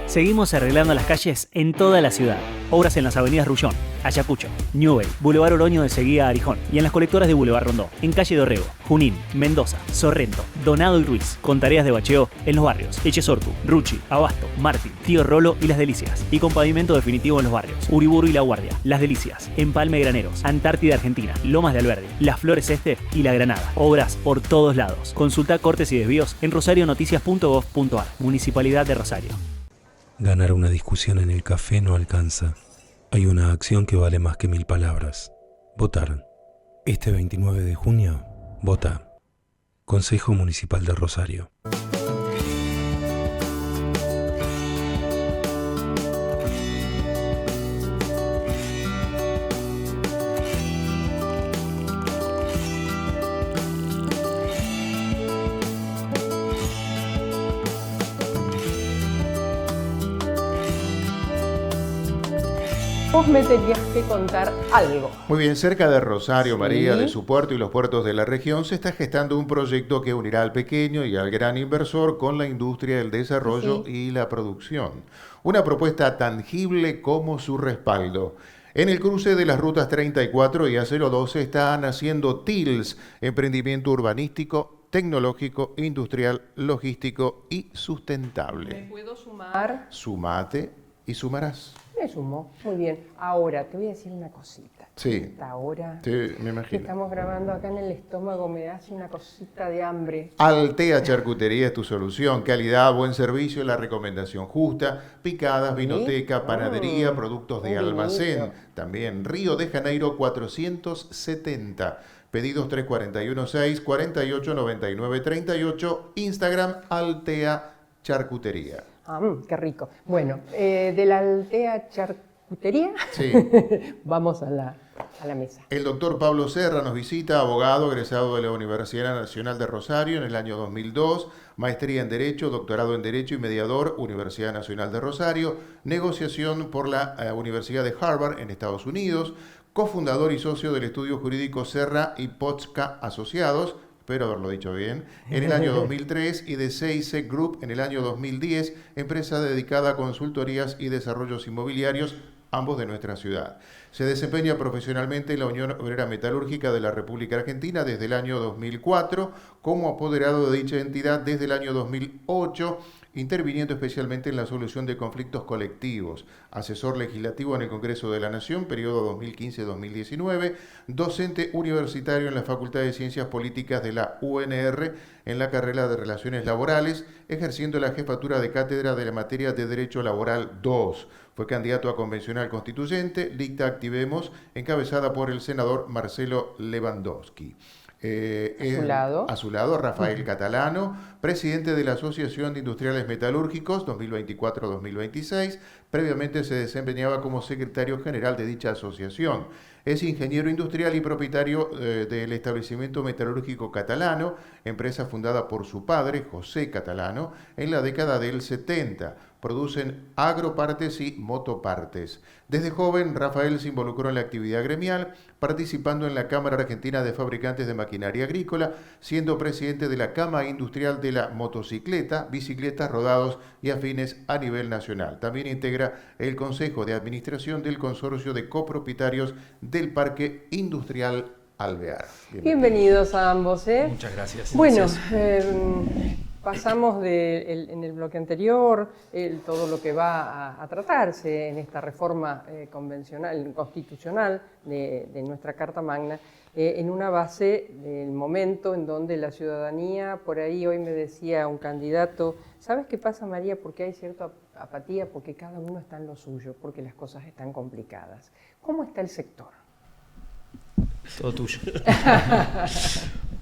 Seguimos arreglando las calles en toda la ciudad. Obras en las avenidas Rullón, Ayacucho, Newell, Boulevard Oroño de Seguía a Arijón y en las colectoras de Boulevard Rondó, en Calle Dorrego, Junín, Mendoza, Sorrento, Donado y Ruiz, con tareas de bacheo en los barrios Echesortu, Ruchi, Abasto, Martín, Tío Rolo y Las Delicias, y con pavimento definitivo en los barrios Uriburu y La Guardia, Las Delicias, Empalme Graneros, Antártida Argentina, Lomas de Alberdi, Las Flores Este y La Granada. Obras por todos lados. Consulta cortes y desvíos en rosarionoticias.gov.ar. Municipalidad de Rosario. Ganar una discusión en el café no alcanza. Hay una acción que vale más que 1000 palabras. Votar. Este 29 de junio, vota. Consejo Municipal de Rosario. Vos me tenías que contar algo. Muy bien, cerca de Rosario, María, Sí. de su puerto y los puertos de la región, se está gestando un proyecto que unirá al pequeño y al gran inversor con la industria del desarrollo y la producción. Una propuesta tangible como su respaldo. En el cruce de las rutas 34 y A012 está naciendo TILS, emprendimiento urbanístico tecnológico, industrial, logístico y ¿Me sustentable. puedo sumar? Sumate y sumarás. Me sumo, muy bien. Ahora, te voy a decir una cosita. Sí. Hasta ahora Sí, me que imagino. estamos grabando acá en el estómago me hace una cosita de hambre. Altea Charcutería es tu solución. Calidad, buen servicio, la recomendación justa. Picadas, vinoteca, panadería, productos de un almacén. vinito. También Río de Janeiro 470. Pedidos 3416 48 99 38. Instagram Altea Charcutería. Qué rico. Bueno, de la Altea Charcutería, Sí. vamos a la mesa. El doctor Pablo Serra nos visita, abogado, egresado de la Universidad Nacional de Rosario en el año 2002, maestría en Derecho, doctorado en Derecho y mediador, Universidad Nacional de Rosario, negociación por la Universidad de Harvard en Estados Unidos, cofundador y socio del estudio jurídico Serra y Potska Asociados, espero haberlo dicho bien, en el año 2003 y de CIC Group en el año 2010, empresa dedicada a consultorías y desarrollos inmobiliarios, ambos de nuestra ciudad. Se desempeña profesionalmente en la Unión Obrera Metalúrgica de la República Argentina desde el año 2004, como apoderado de dicha entidad desde el año 2008, interviniendo especialmente en la solución de conflictos colectivos, asesor legislativo en el Congreso de la Nación, periodo 2015-2019, docente universitario en la Facultad de Ciencias Políticas de la UNR en la carrera de Relaciones Laborales, ejerciendo la jefatura de cátedra de la materia de Derecho Laboral 2. Fue candidato a convencional constituyente, lista Activemos, encabezada por el senador Marcelo Lewandowski. A su lado, Rafael Catalano, presidente de la Asociación de Industriales Metalúrgicos 2024-2026. Previamente se desempeñaba como secretario general de dicha asociación. Es ingeniero industrial y propietario del establecimiento metalúrgico Catalano, empresa fundada por su padre, José Catalano, en la década del 70. Producen agropartes y motopartes. Desde joven, Rafael se involucró en la actividad gremial, participando en la Cámara Argentina de Fabricantes de Maquinaria Agrícola, siendo presidente de la Cámara Industrial de la Motocicleta, Bicicletas, Rodados y Afines a nivel nacional. También integra el Consejo de Administración del Consorcio de Copropietarios del Parque Industrial Alvear. Bienvenidos a ambos. Muchas gracias. Bueno, Gracias. pasamos en el bloque anterior todo lo que va a tratarse en esta reforma convencional, constitucional de nuestra Carta Magna, en una base del momento en donde la ciudadanía, por ahí hoy me decía un candidato, ¿sabes qué pasa, María? Porque hay cierta apatía, porque cada uno está en lo suyo, porque las cosas están complicadas. ¿Cómo está el sector? Todo tuyo.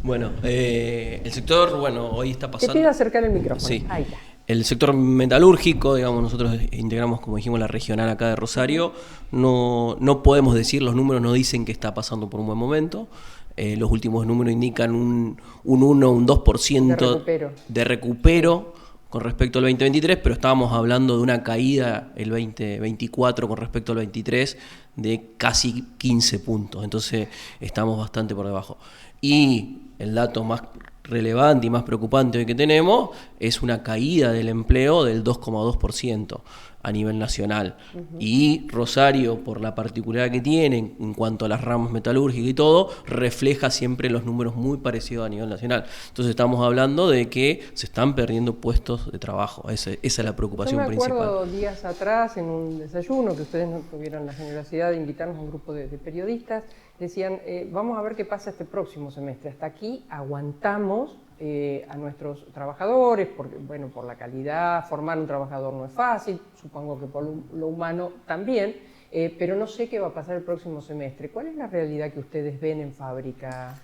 Bueno, el sector, hoy está pasando... Te pido acercar el micrófono. Sí. Ahí está. El sector metalúrgico, digamos, nosotros integramos, como dijimos, la regional acá de Rosario. No podemos decir, los números no dicen que está pasando por un buen momento. Los últimos números indican un 1, un 2% de recupero con respecto al 2023, pero estábamos hablando de una caída el 2024 con respecto al 23 de casi 15 puntos. Entonces estamos bastante por debajo. Y el dato más relevante y más preocupante hoy que tenemos es una caída del empleo del 2,2% a nivel nacional. Y Rosario, por la particularidad que tiene en cuanto a las ramas metalúrgicas y todo, refleja siempre los números muy parecidos a nivel nacional. Entonces estamos hablando de que se están perdiendo puestos de trabajo. Esa es la preocupación principal. Yo me acuerdo días atrás en un desayuno que ustedes no tuvieron la generosidad de invitarnos a un grupo de periodistas, decían, vamos a ver qué pasa este próximo semestre. Hasta aquí aguantamos a nuestros trabajadores, porque, por la calidad, formar un trabajador no es fácil, supongo que por lo humano también, pero no sé qué va a pasar el próximo semestre. ¿Cuál es la realidad que ustedes ven en fábrica?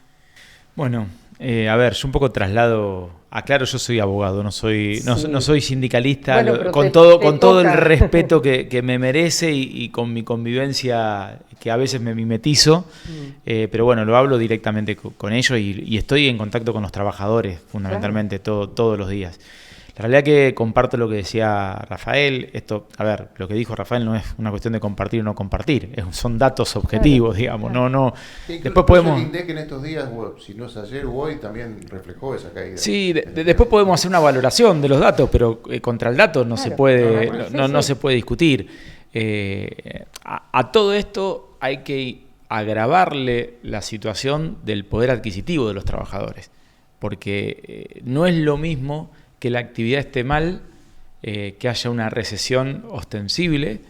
Bueno, a ver, yo un poco traslado, aclaro, yo soy abogado, no soy sindicalista, con todo el respeto que me merece y con mi convivencia que a veces me mimetizo, pero bueno, lo hablo directamente con ellos y estoy en contacto con los trabajadores fundamentalmente todos los días. La realidad que comparto lo que decía Rafael, lo que dijo Rafael no es una cuestión de compartir o no compartir, son datos objetivos, digamos, no. Después podemos... El INDEC en estos días, si no es ayer o hoy, también reflejó esa caída. Sí, después podemos hacer una valoración de los datos, pero contra el dato no se puede discutir. A todo esto hay que agravarle la situación del poder adquisitivo de los trabajadores. porque no es lo mismo que la actividad esté mal, que haya una recesión ostensible,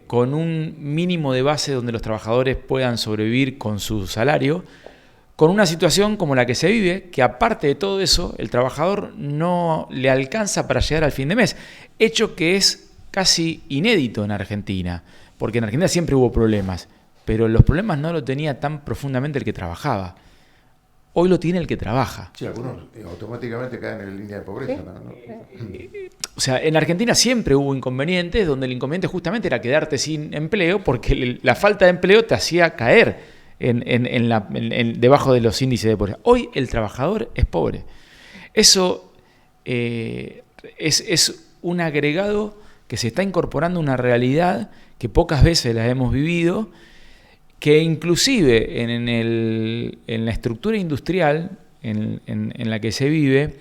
con un mínimo de base donde los trabajadores puedan sobrevivir con su salario, con una situación como la que se vive, que aparte de todo eso, el trabajador no le alcanza para llegar al fin de mes, hecho que es casi inédito en Argentina, porque en Argentina siempre hubo problemas, pero los problemas no lo tenía tan profundamente el que trabajaba. Hoy lo tiene el que trabaja. Sí, algunos automáticamente caen en la línea de pobreza. ¿No? O sea, en Argentina siempre hubo inconvenientes, donde el inconveniente justamente era quedarte sin empleo, porque la falta de empleo te hacía caer debajo de los índices de pobreza. Hoy el trabajador es pobre. Eso es un agregado que se está incorporando a una realidad que pocas veces la hemos vivido, que inclusive en la estructura industrial en la que se vive,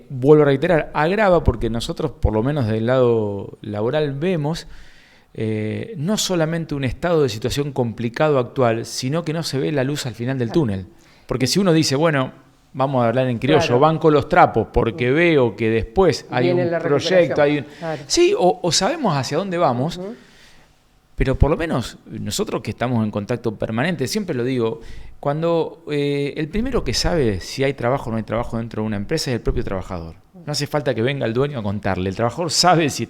vuelvo a reiterar, agrava porque nosotros, por lo menos del lado laboral, vemos no solamente un estado de situación complicado actual, sino que no se ve la luz al final del túnel. Porque si uno dice, bueno, vamos a hablar en criollo, claro, banco los trapos porque veo que después hay un proyecto, claro, sí, o sabemos hacia dónde vamos, pero por lo menos nosotros que estamos en contacto permanente, siempre lo digo, cuando el primero que sabe si hay trabajo o no hay trabajo dentro de una empresa es el propio trabajador. No hace falta que venga el dueño a contarle. El trabajador sabe si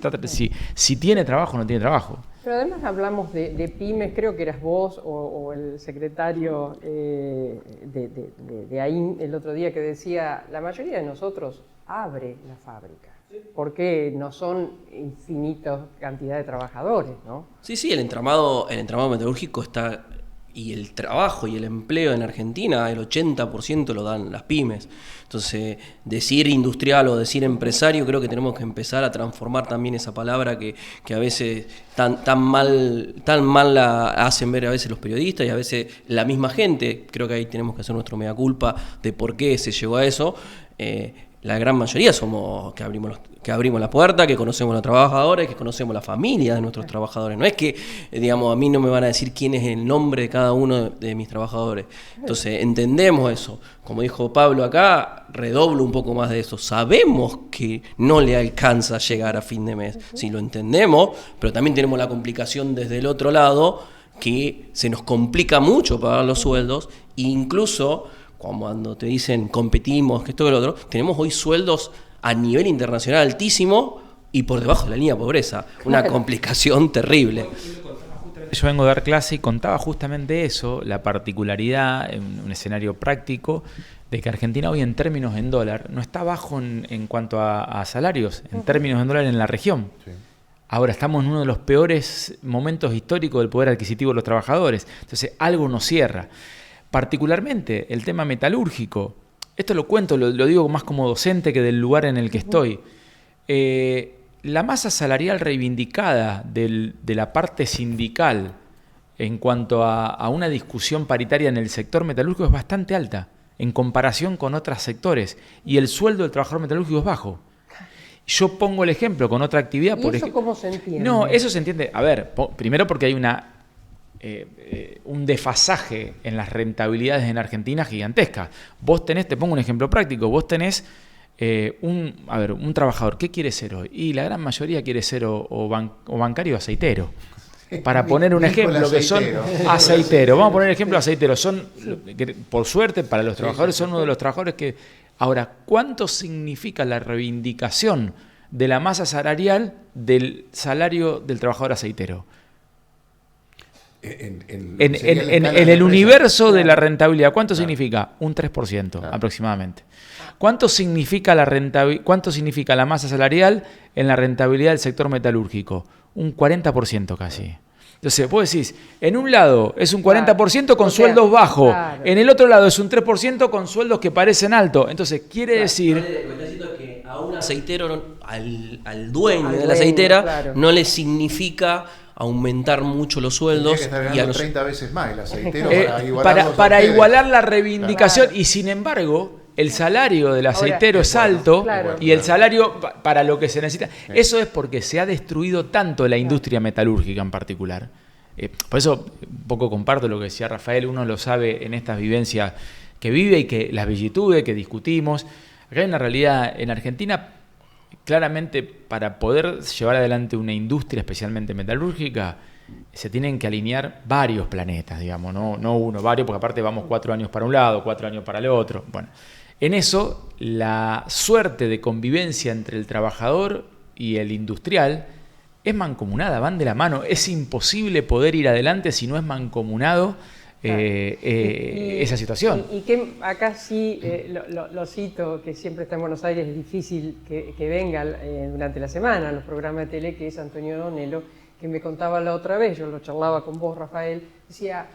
tiene trabajo o no tiene trabajo. Pero además hablamos de pymes, creo que eras vos o el secretario de AIN el otro día que decía, la mayoría de nosotros abre la fábrica. Porque no son infinitas cantidad de trabajadores, ¿no? Sí, el entramado metalúrgico está, y el trabajo y el empleo en Argentina, el 80% lo dan las pymes. Entonces, decir industrial o decir empresario, creo que tenemos que empezar a transformar también esa palabra que a veces tan mal la hacen ver a veces los periodistas y a veces la misma gente. Creo que ahí tenemos que hacer nuestro mea culpa de por qué se llegó a eso. La gran mayoría somos que abrimos la puerta, que conocemos a los trabajadores, que conocemos la familia de nuestros trabajadores. No es que, digamos, a mí no me van a decir quién es el nombre de cada uno de mis trabajadores. Entonces, entendemos eso. Como dijo Pablo acá, redoblo un poco más de eso. Sabemos que no le alcanza llegar a fin de mes. Sí, lo entendemos, pero también tenemos la complicación desde el otro lado, que se nos complica mucho pagar los sueldos, e incluso cuando te dicen competimos, que esto que lo otro, tenemos hoy sueldos a nivel internacional altísimo y por debajo de la línea de pobreza. Una complicación terrible. Yo vengo a dar clase y contaba justamente eso, la particularidad en un escenario práctico de que Argentina hoy en términos en dólar no está bajo en cuanto a salarios, en términos en dólar en la región. Sí. Ahora estamos en uno de los peores momentos históricos del poder adquisitivo de los trabajadores. Entonces algo nos cierra. Particularmente el tema metalúrgico, esto lo cuento, lo digo más como docente que del lugar en el que estoy. La masa salarial reivindicada de la parte sindical en cuanto a una discusión paritaria en el sector metalúrgico es bastante alta en comparación con otros sectores, y el sueldo del trabajador metalúrgico es bajo. Yo pongo el ejemplo con otra actividad. ¿Y eso cómo se entiende? No, eso se entiende, a ver, primero porque hay un desfasaje en las rentabilidades en Argentina gigantesca. Vos tenés, te pongo un ejemplo práctico, vos tenés un trabajador, ¿qué quiere ser hoy? Y la gran mayoría quiere ser o bancario o aceitero. Para poner un ejemplo, que son aceiteros. Vamos a poner el ejemplo de aceiteros. Son, por suerte, para los trabajadores, son uno de los trabajadores que... Ahora, ¿cuánto significa la reivindicación de la masa salarial del salario del trabajador aceitero? En el universo de la rentabilidad, ¿cuánto significa? Un 3% aproximadamente. ¿Cuánto significa la masa salarial en la rentabilidad del sector metalúrgico? Un 40% casi. Entonces, vos decís, en un lado es un 40% con sueldos bajos, en el otro lado es un 3% con sueldos que parecen altos. Entonces, quiere decir... Lo que está diciendo es que a un aceitero, al dueño de la aceitera, no le significa aumentar mucho los sueldos. Tendría que estar ganando 30 veces más el aceitero para igualar la reivindicación. Y sin embargo, el salario del aceitero es alto y el salario para lo que se necesita. Eso es porque se ha destruido tanto la industria metalúrgica en particular. Por eso un poco comparto lo que decía Rafael, uno lo sabe en estas vivencias que vive y que las vicisitudes que discutimos. Acá hay una realidad en Argentina, claramente para poder llevar adelante una industria especialmente metalúrgica, se tienen que alinear varios planetas, digamos, no uno, varios, porque aparte vamos 4 años para un lado, 4 años para el otro. Bueno, en eso la suerte de convivencia entre el trabajador y el industrial es mancomunada, van de la mano. Es imposible poder ir adelante si no es mancomunado esa situación. Y que acá sí, lo cito, que siempre está en Buenos Aires, es difícil que venga durante la semana a los programas de tele, que es Antonio Donello, que me contaba la otra vez, yo lo charlaba con vos, Rafael, decía,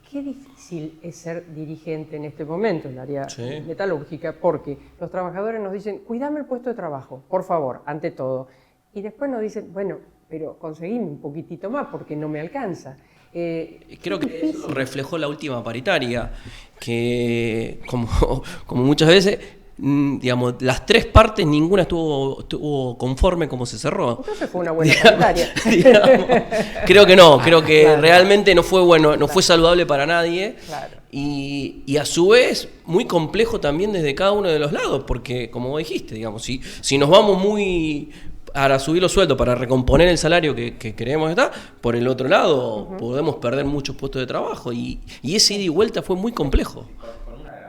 qué difícil es ser dirigente en este momento en el área metalúrgica, porque los trabajadores nos dicen, cuidame el puesto de trabajo, por favor, ante todo. Y después nos dicen, bueno, pero conseguime un poquitito más porque no me alcanza. Creo que eso reflejó la última paritaria, que como muchas veces, digamos, las 3 partes, ninguna estuvo conforme como se cerró. Entonces fue una buena paritaria. Creo que no, creo que realmente no fue bueno, no fue saludable para nadie. Claro. Y a su vez muy complejo también desde cada uno de los lados, porque como vos dijiste, digamos, si nos vamos muy para subir los sueldos, para recomponer el salario que queremos estar, por el otro lado podemos perder muchos puestos de trabajo y ese ida y vuelta fue muy complejo.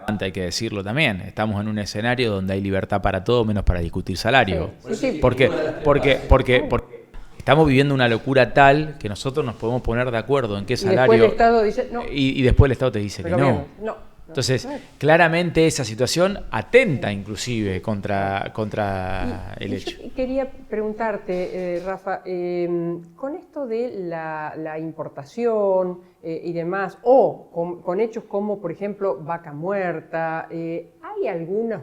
Hay que decirlo también, estamos en un escenario donde hay libertad para todo menos para discutir salario. Sí. Porque estamos viviendo una locura tal que nosotros nos podemos poner de acuerdo en qué salario. Y después el Estado dice no. Y después el Estado te dice pero que bien, no. Entonces, claramente esa situación atenta inclusive contra el hecho. Yo quería preguntarte, Rafa, con esto de la importación y demás, o con hechos como, por ejemplo, vaca muerta, hay algunos,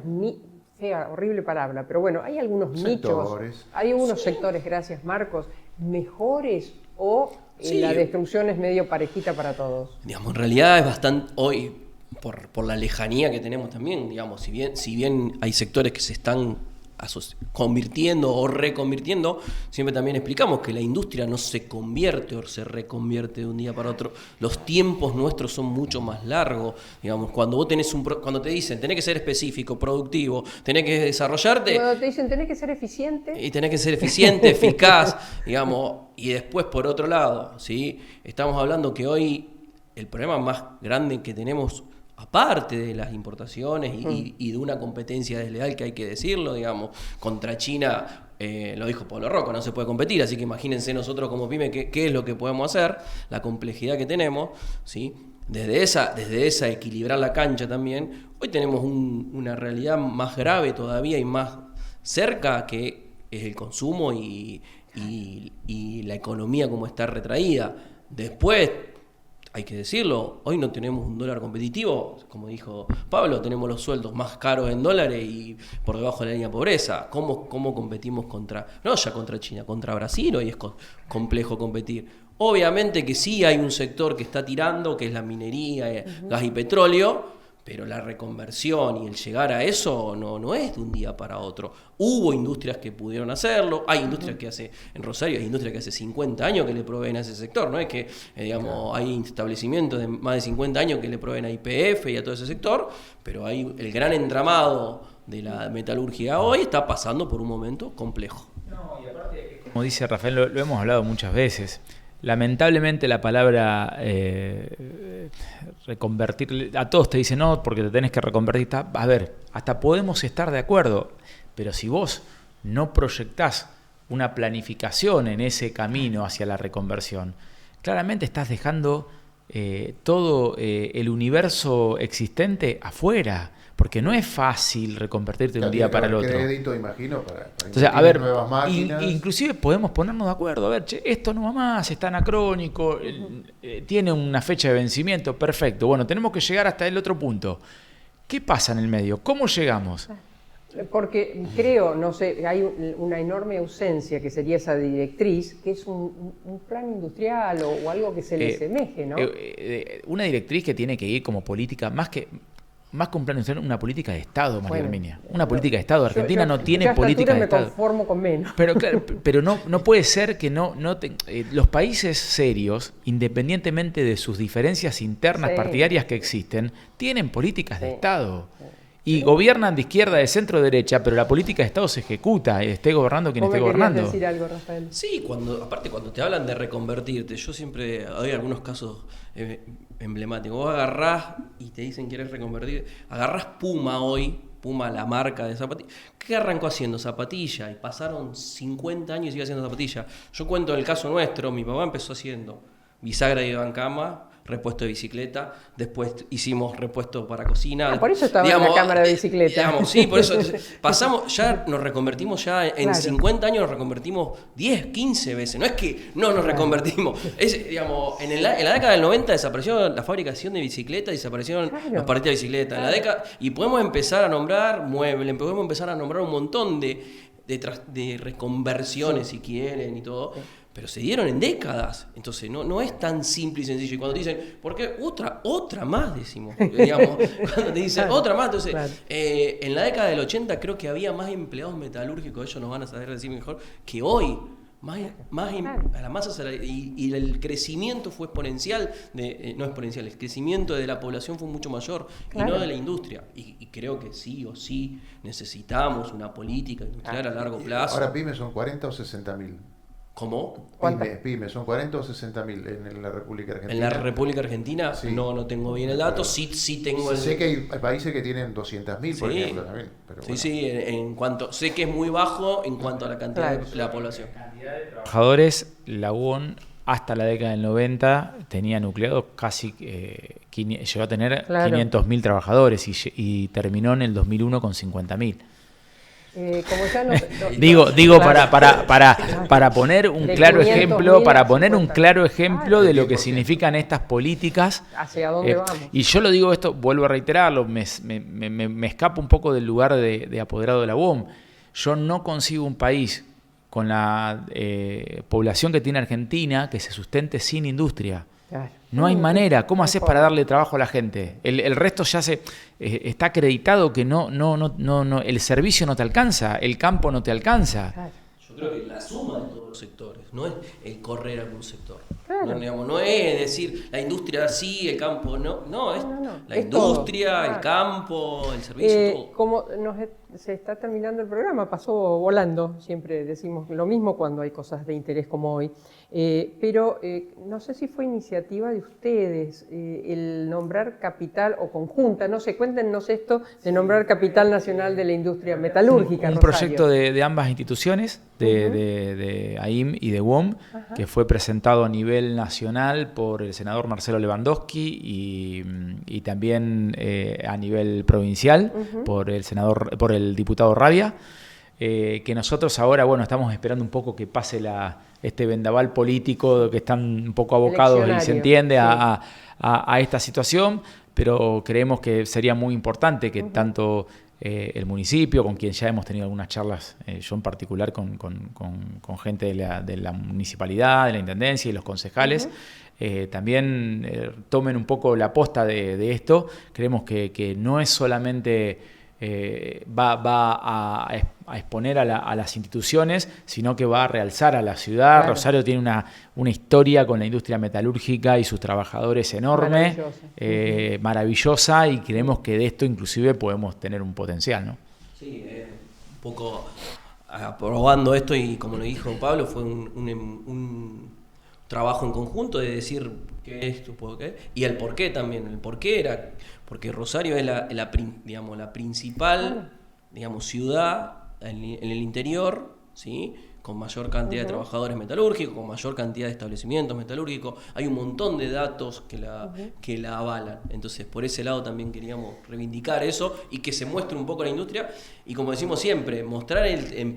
fea, horrible palabra, pero bueno, hay algunos nichos, hay algunos sectores, gracias Marcos, mejores o la destrucción es medio parejita para todos. Digamos, en realidad es bastante hoy. Por la lejanía que tenemos también, digamos, si bien hay sectores que se están convirtiendo o reconvirtiendo, siempre también explicamos que la industria no se convierte o se reconvierte de un día para otro. Los tiempos nuestros son mucho más largos. Digamos, cuando vos tenés cuando te dicen tenés que ser específico, productivo, tenés que desarrollarte. Cuando te dicen tenés que ser eficiente. Y tenés que ser eficiente, eficaz, digamos, y después por otro lado, ¿sí? Estamos hablando que hoy el problema más grande que tenemos, aparte de las importaciones y de una competencia desleal que hay que decirlo, digamos, contra China, lo dijo Pablo Rocco, no se puede competir, así que imagínense nosotros como pyme qué es lo que podemos hacer, la complejidad que tenemos, ¿sí? Desde esa equilibrar la cancha también, hoy tenemos una realidad más grave todavía y más cerca, que es el consumo y la economía como está retraída. Después, hay que decirlo, hoy no tenemos un dólar competitivo, como dijo Pablo, tenemos los sueldos más caros en dólares y por debajo de la línea de pobreza. ¿Cómo competimos contra China, contra Brasil? Hoy es complejo competir. Obviamente que sí hay un sector que está tirando, que es la minería, gas y petróleo, pero la reconversión y el llegar a eso no es de un día para otro. Hubo industrias que pudieron hacerlo, hay industrias en Rosario hay industrias que hace 50 años que le proveen a ese sector, no es que, hay establecimientos de más de 50 años que le proveen a YPF y a todo ese sector, pero hay el gran entramado de la metalurgia hoy está pasando por un momento complejo. No, y aparte, como dice Rafael, lo hemos hablado muchas veces. Lamentablemente la palabra reconvertir, a todos te dicen no, porque te tenés que reconvertir. A ver, hasta podemos estar de acuerdo, pero si vos no proyectás una planificación en ese camino hacia la reconversión, claramente estás dejando todo el universo existente afuera, porque no es fácil reconvertirte de un día para el otro. Crédito, imagino, para entonces, a ver, nuevas máquinas. Inclusive podemos ponernos de acuerdo. A ver, esto no va más, es tan anacrónico, tiene una fecha de vencimiento, perfecto. Bueno, tenemos que llegar hasta el otro punto. ¿Qué pasa en el medio? ¿Cómo llegamos? Porque creo, no sé, hay una enorme ausencia que sería esa directriz, que es un plan industrial o algo que se le asemeje, ¿no? Una directriz que tiene que ir como política, más que... más que un plan industrial, una política de Estado, María Herminia. Una política de Estado. Argentina no tiene política de Estado. Me conformo con menos. Pero claro, pero no puede ser que los países serios, independientemente de sus diferencias internas partidarias que existen, tienen políticas de Estado. Y gobiernan de izquierda, de centro, derecha, pero la política de Estado se ejecuta, esté gobernando quien esté gobernando. ¿Quieres decir algo, Rafael? Sí, cuando te hablan de reconvertirte, yo siempre hay algunos casos emblemáticos. Vos agarrás y te dicen querés reconvertir, agarrás Puma hoy, Puma la marca de zapatillas. ¿Qué arrancó haciendo? Zapatilla, y pasaron 50 años y sigue haciendo zapatilla. Yo cuento el caso nuestro, mi papá empezó haciendo bisagra de bancama, repuesto de bicicleta, después hicimos repuesto para cocina. Por eso estaba en la cámara de bicicleta. Sí, por eso pasamos, ya nos reconvertimos, ya en 50 años nos reconvertimos 10, 15 veces. No es que no nos reconvertimos. En la década del 90 desapareció la fabricación de bicicletas, desaparecieron los partidos de bicicleta. Y podemos empezar a nombrar muebles, podemos empezar a nombrar un montón de reconversiones, si quieren, y todo. Pero se dieron en décadas, entonces no es tan simple y sencillo. Y cuando te dicen, ¿por qué? Otra más, decimos. Cuando te dicen, otra más, entonces, en la década del 80 creo que había más empleados metalúrgicos, ellos nos van a saber decir mejor, que hoy. A la masa y el crecimiento fue exponencial, no exponencial, el crecimiento de la población fue mucho mayor, y no de la industria. Y creo que sí o sí necesitamos una política industrial a largo plazo. Ahora pymes son 40 o 60.000. ¿Cómo? Pymes, ¿son 40 o 60.000 en la República Argentina? En la República Argentina no tengo bien el dato, sí tengo el... Sé que hay países que tienen 200.000, por ejemplo, también. Pero en cuanto... Sé que es muy bajo en cuanto a la cantidad de la población. Trabajadores, la UON hasta la década del 90 tenía nucleados casi... llegó a tener 500.000 trabajadores y terminó en el 2001 con 50.000. Como ya digo para poner un claro ejemplo, de lo que significan estas políticas. ¿Hacia dónde vamos? Y yo lo digo esto, vuelvo a reiterarlo, me escapo un poco del lugar de apoderado de la UOM. Yo no consigo un país con la población que tiene Argentina que se sustente sin industria. Claro. No hay manera. ¿Cómo haces para darle trabajo a la gente? El resto ya está acreditado que no, el servicio no te alcanza, el campo no te alcanza. Claro. Yo creo que la suma de todos los sectores, no es el correr a algún sector. Claro. No es decir la industria sí, el campo no, es la industria, el campo, el servicio, todo. Como se está terminando el programa, pasó volando, siempre decimos lo mismo cuando hay cosas de interés como hoy. Pero no sé si fue iniciativa de ustedes el nombrar capital o conjunta, no sé, cuéntenos esto de nombrar capital nacional de la industria metalúrgica. Un proyecto de ambas instituciones, de AIM y de UOM, que fue presentado a nivel nacional por el senador Marcelo Lewandowski y también a nivel provincial por el diputado Rabia. Que nosotros ahora, estamos esperando un poco que pase este vendaval político, que están un poco abocados y se entiende a esta situación, pero creemos que sería muy importante que tanto el municipio, con quien ya hemos tenido algunas charlas, yo en particular con gente de la municipalidad, de la intendencia y los concejales, también tomen un poco la posta de esto. Creemos que no es solamente... va a exponer a las instituciones, sino que va a realzar a la ciudad. Claro. Rosario tiene una historia con la industria metalúrgica y sus trabajadores enorme, maravillosa, y creemos que de esto inclusive podemos tener un potencial, ¿no? Sí, un poco aprobando esto, y como lo dijo Pablo, fue un trabajo en conjunto de decir qué es esto, y el porqué también. El porqué era porque Rosario es la principal, ciudad en el interior, ¿sí? Con mayor cantidad de trabajadores metalúrgicos, con mayor cantidad de establecimientos metalúrgicos. Hay un montón de datos que la avalan. Entonces, por ese lado también queríamos reivindicar eso y que se muestre un poco la industria. Y como decimos siempre, mostrar el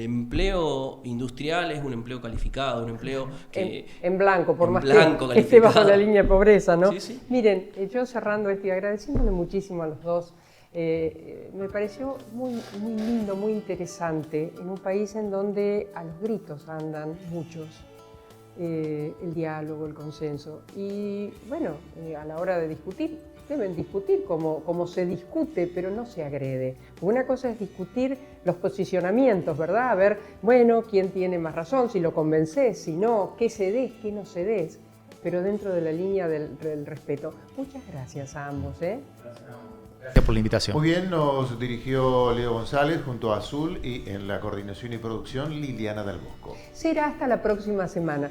empleo industrial es un empleo calificado, un empleo que... En blanco, por más que esté bajo la línea de pobreza, ¿no? Sí. Miren, yo cerrando esto y agradeciéndole muchísimo a los dos, me pareció muy, muy lindo, muy interesante, en un país en donde a los gritos andan muchos, el diálogo, el consenso, y bueno, a la hora de discutir deben discutir como se discute, pero no se agrede. Una cosa es discutir los posicionamientos, ¿verdad? A ver, bueno, quién tiene más razón, si lo convences, si no, qué cedes, qué no cedes, pero dentro de la línea del respeto. Muchas gracias a ambos. Gracias por la invitación. Muy bien, nos dirigió Leo González junto a Azul y en la coordinación y producción Liliana del Bosco. Será hasta la próxima semana.